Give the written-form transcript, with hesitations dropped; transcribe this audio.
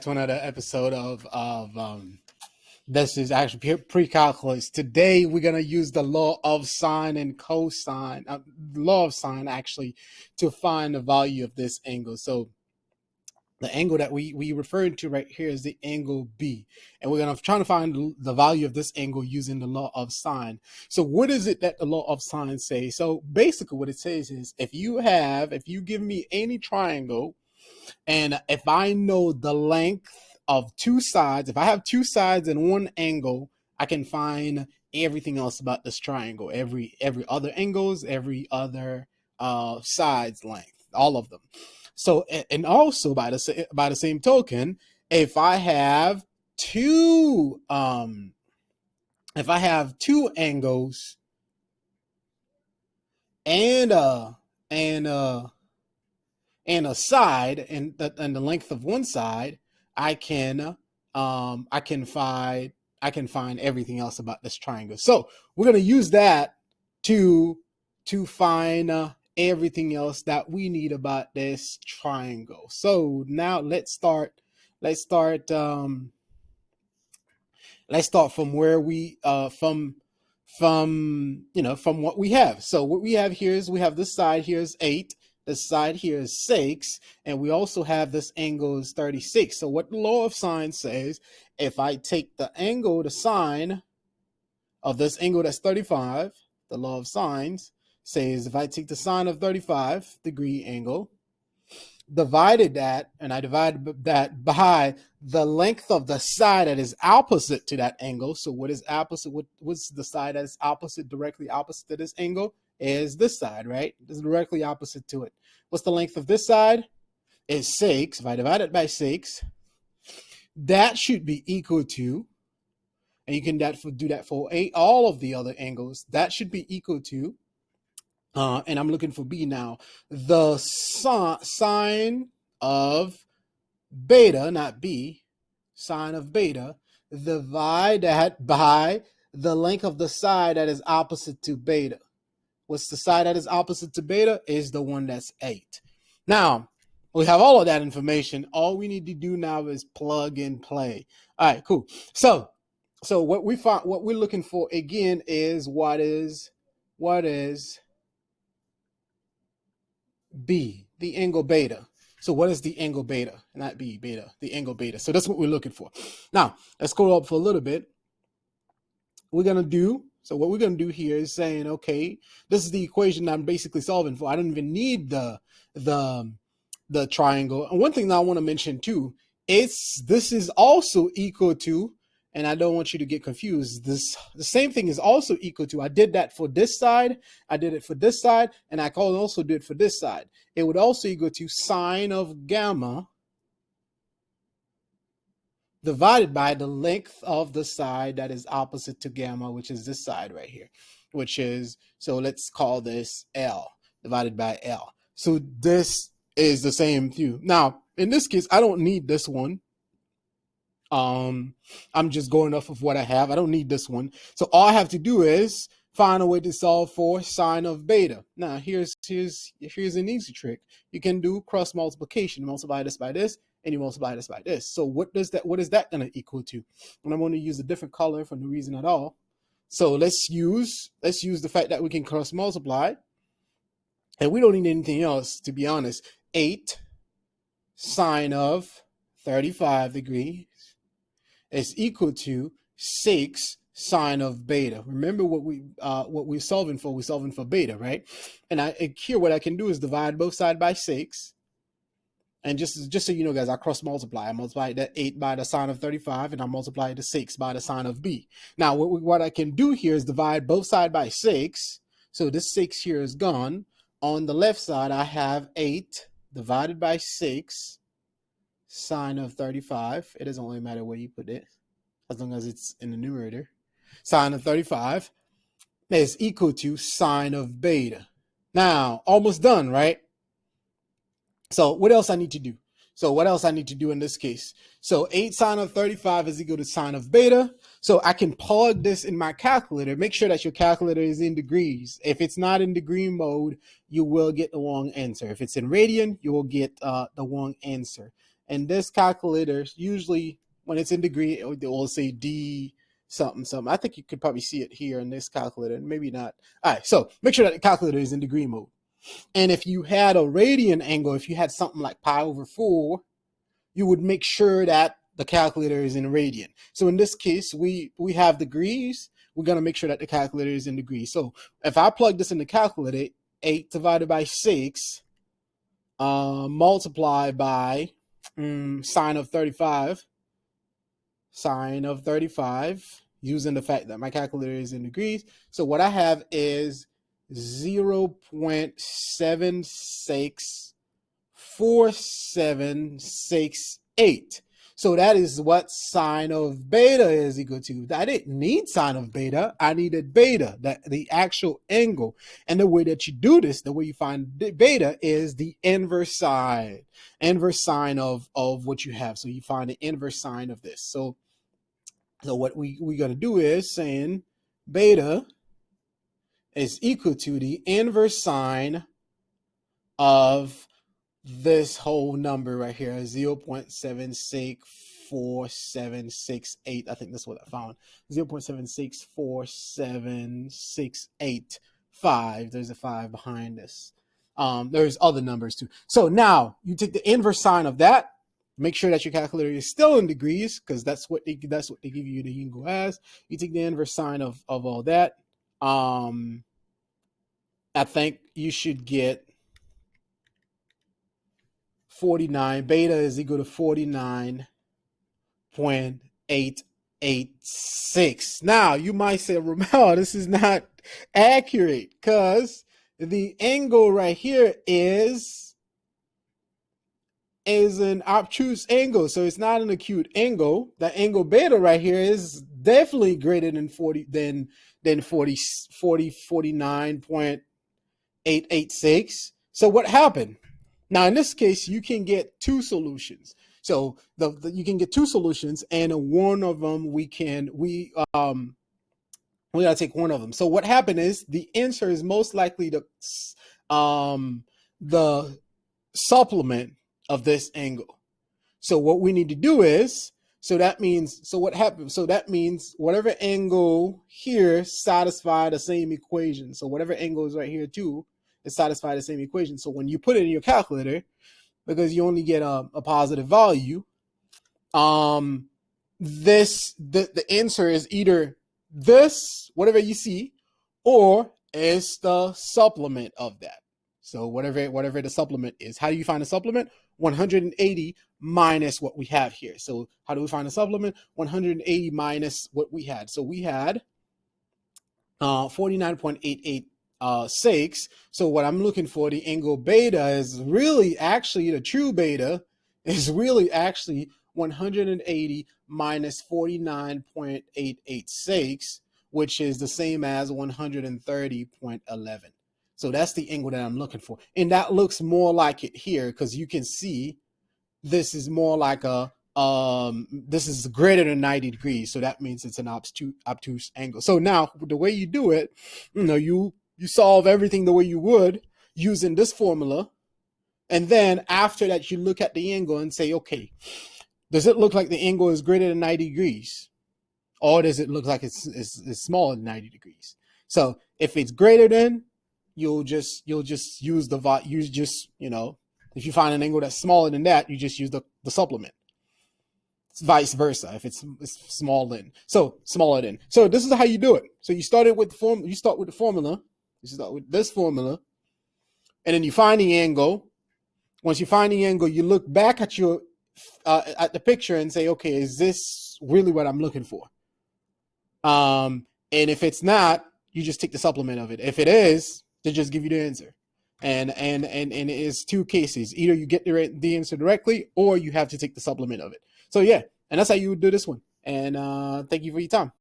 to another episode of this is actually pre-calculus. Today we're gonna use the law of sine and cosine, law of sine actually, to find the value of this angle. So the angle that we referring to right here is the angle B, and we're gonna try to find the value of this angle using the law of sine. So what is it that the law of sine says? So basically what it says is if you give me any triangle, and if I know the length of two sides, if I have two sides and one angle, I can find everything else about this triangle, every other angles, every other sides length, all of them. So, and also by the same token, if I have two angles and and uh and a side and the length of one side, I can I can find everything else about this triangle. So we're gonna use that to find everything else that we need about this triangle. So now let's start let's start from where we from what we have. So what we have here is we have this side here is 8, this side here is 6, and we also have this angle is 36. So what the law of sine says, if I take the angle, the sine of this angle that's 35, the law of sines says if I take the sine of 35-degree angle, divided that, and I divide that by the length of the side that is opposite to that angle. So what is opposite? What's the side that is opposite, directly opposite to this angle? Is this side, right? This is directly opposite to it. What's the length of this side? Is 6. If I divide it by 6, that should be equal to, and you can do that for all of the other angles, that should be equal to, and I'm looking for B now, the sine of beta, not B, sine of beta, divide that by the length of the side that is opposite to beta. What's the side that is opposite to beta? Is the one that's 8. Now, we have all of that information. All we need to do now is plug and play. All right, cool. So what we're looking for again is what is B, the angle beta. So what is the angle beta? Not B, beta, the angle beta. So that's what we're looking for. Now, let's go up for a little bit. What we're going to do here is saying, okay, this is the equation I'm basically solving for. I don't even need the triangle. And one thing that I want to mention too, this is also equal to, and I don't want you to get confused, the same thing is also equal to, I did that for this side, I did it for this side, and I can also do it for this side. It would also equal to sine of gamma divided by the length of the side that is opposite to gamma, which is this side right here, so let's call this L, divided by L. So this is the same view. Now, in this case, I don't need this one. I'm just going off of what I have. I don't need this one. So all I have to do is find a way to solve for sine of beta. Now, here's an easy trick. You can do cross multiplication. Multiply this by this, and you multiply this by this. So what is that going to equal to? And I'm going to use a different color for no reason at all. So let's use the fact that we can cross multiply, and we don't need anything else, to be honest. 8 sine of 35 degrees is equal to 6 sine of beta. Remember what we're solving for? We're solving for beta, right? And here what I can do is divide both sides by 6. And just so you know, guys, I cross multiply. I multiply that 8 by the sine of 35, and I multiply the 6 by the sine of B. Now, what I can do here is divide both sides by 6. So this 6 here is gone. On the left side, I have 8 divided by 6 sine of 35. It doesn't really matter where you put it, as long as it's in the numerator. Sine of 35 is equal to sine of beta. Now, almost done, right? So what else I need to do? So what else I need to do in this case? So 8 sine of 35 is equal to sine of beta. So I can plug this in my calculator. Make sure that your calculator is in degrees. If it's not in degree mode, you will get the wrong answer. If it's in radian, you will get the wrong answer. And this calculator, usually when it's in degree, it will say D something, something. I think you could probably see it here in this calculator, maybe not. All right, so make sure that the calculator is in degree mode. And if you had a radian angle, if you had something like pi over 4, you would make sure that the calculator is in radian. So in this case, we have degrees. We're going to make sure that the calculator is in degrees. So if I plug this in the calculator, 8 divided by 6 multiplied by sine of 35, using the fact that my calculator is in degrees. So what I have is 0.764768. So that is what sine of beta is equal to. I didn't need sine of beta. I needed beta, the actual angle. And the way that you do this, the way you find beta is the inverse sine of what you have. So you find the inverse sine of this. So what we're going to do is saying beta is equal to the inverse sine of this whole number right here, 0.764768. I think that's what I found. 0.764768. There's a 5 behind this. There's other numbers too. So now you take the inverse sine of that. Make sure that your calculator is still in degrees, because that's what they give you the angle as. You take the inverse sine of all that. I think you should get 49. Beta is equal to 49.886. Now you might say, Ramel, this is not accurate, because the angle right here is an obtuse angle, so it's not an acute angle. The angle beta right here is definitely greater than 49.886. So what happened? Now, in this case, you can get two solutions. So you can get two solutions, and one of them we gotta take one of them. So what happened is the answer is most likely the supplement of this angle. So what we need to do is, that means whatever angle here satisfy the same equation. So whatever angle is right here too, it satisfies the same equation. So when you put it in your calculator, because you only get a positive value, the answer is either this, whatever you see, or it's the supplement of that. So whatever the supplement is. How do you find the supplement? 180 minus what we have here. So how do we find the supplement? 180 minus what we had. So we had 49.886. So what I'm looking for, the angle beta, is really actually, the true beta is really actually 180 minus 49.886, which is the same as 130.11. So that's the angle that I'm looking for. And that looks more like it here, because you can see this is more like this is greater than 90 degrees. So that means it's an obtuse angle. So now the way you do it, you solve everything the way you would using this formula. And then after that, you look at the angle and say, okay, does it look like the angle is greater than 90 degrees? Or does it look like it's smaller than 90 degrees? So if it's greater than, you'll just use if you find an angle that's smaller than that, you just use the supplement. It's vice versa if it's smaller than. So this is how you do it. So you start with the formula. You start with this formula, and then you find the angle. Once you find the angle, you look back at your at the picture and say, okay, is this really what I'm looking for? And if it's not, you just take the supplement of it. If it is, they just give you the answer. And it is two cases. Either you get the answer directly, or you have to take the supplement of it. So yeah, and that's how you would do this one. And thank you for your time.